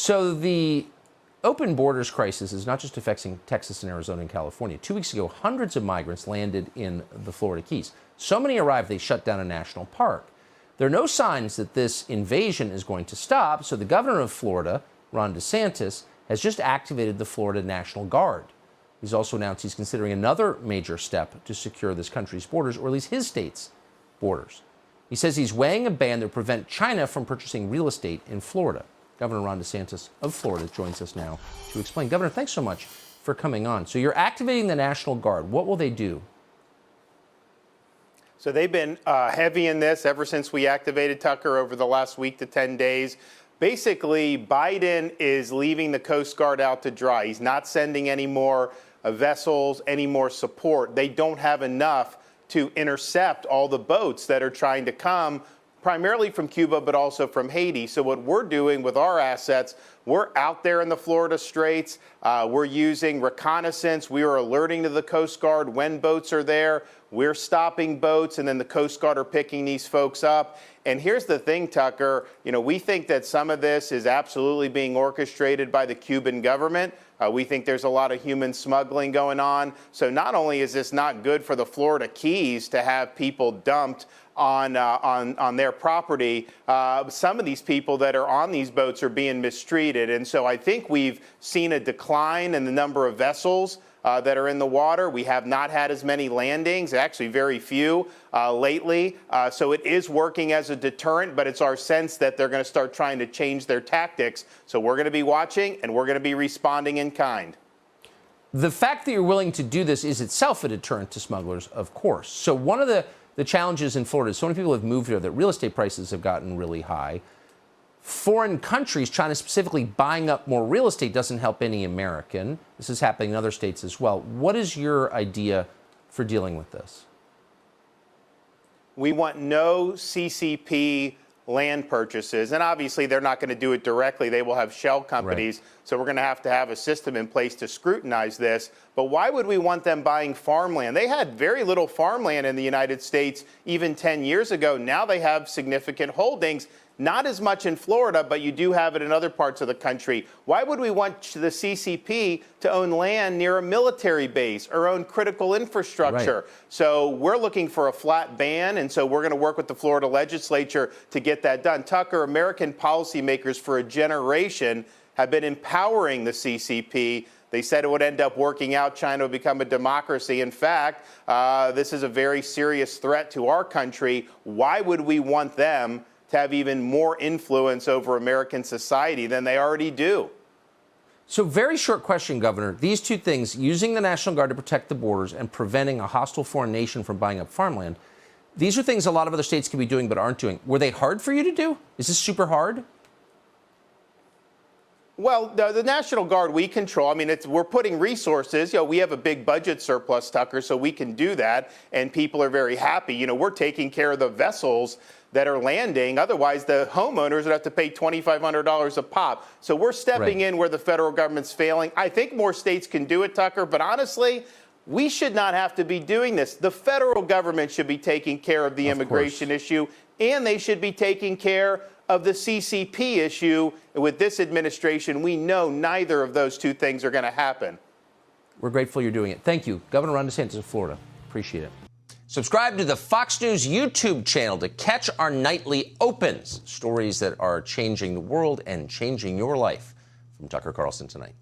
So the open borders crisis is not just affecting Texas and Arizona and California. 2 weeks ago, hundreds of migrants landed in the Florida Keys. So many arrived, they shut down a national park. There are no signs that this invasion is going to stop, so the governor of Florida, Ron DeSantis, has just activated the Florida National Guard. He's also announced he's considering another major step to secure this country's borders, or at least his state's borders. He says he's weighing a ban that would prevent China from purchasing real estate in Florida. Governor Ron DeSantis of Florida joins us now to explain. Governor, thanks so much for coming on. So you're activating the National Guard. What will they do? So they've been heavy in this ever since we activated Tucker over the last week to 10 days. Basically, Biden is leaving the Coast Guard out to dry. He's not sending any more vessels, any more support. They don't have enough to intercept all the boats that are trying to come primarily from Cuba, but also from Haiti. So what we're doing with our assets, we're out there in the Florida Straits. We're using reconnaissance. We are alerting to the Coast Guard when boats are there. We're stopping boats, and then the Coast Guard are picking these folks up. And here's the thing, Tucker, we think that some of this is absolutely being orchestrated by the Cuban government. We think there's a lot of human smuggling going on. So not only is this not good for the Florida Keys to have people dumped on their property, some of these people that are on these boats are being mistreated. And so I think we've seen a decline in the number of vessels that are in the water. We have not had as many landings, actually very few lately. So it is working as a deterrent, but it's our sense that they're going to start trying to change their tactics. So we're going to be watching, and we're going to be responding in kind. The fact that you're willing to do this is itself a deterrent to smugglers, of course. So one of the challenges in Florida is so many people have moved here that real estate prices have gotten really high. Foreign countries, China specifically, buying up more real estate doesn't help any American. This is happening in other states as well. What is your idea for dealing with this? We want no CCP land purchases. And obviously, they're not going to do it directly. They will have shell companies. Right. So we're going to have a system in place to scrutinize this. But why would we want them buying farmland? They had very little farmland in the United States even 10 years ago. Now they have significant holdings. Not as much in Florida, but you do have it in other parts of the country. Why would we want the CCP to own land near a military base or own critical infrastructure? Right. So we're looking for a flat ban, and so we're going to work with the Florida legislature to get that done. Tucker, American policymakers for a generation have been empowering the CCP. They said it would end up working out. China would become a democracy. In fact, this is a very serious threat to our country. Why would we want them to have even more influence over American society than they already do? So very short question, Governor. These two things, using the National Guard to protect the borders and preventing a hostile foreign nation from buying up farmland, these are things a lot of other states can be doing but aren't doing. Were they hard for you to do? Is this super hard? Well, the National Guard we control. I mean, we're putting resources. We have a big budget surplus, Tucker, so we can do that, and people are very happy. We're taking care of the vessels that are landing. Otherwise, the homeowners would have to pay $2,500 a pop. So we're stepping in where the federal government's failing. I think more states can do it, Tucker, but honestly, we should not have to be doing this. The federal government should be taking care of the immigration issue, and they should be taking care of the CCP issue. With this administration, we know neither of those two things are going to happen. We're grateful you're doing it. Thank you, Governor Ron DeSantis of Florida. Appreciate it. Subscribe to the Fox News YouTube channel to catch our nightly opens, stories that are changing the world and changing your life. From Tucker Carlson tonight.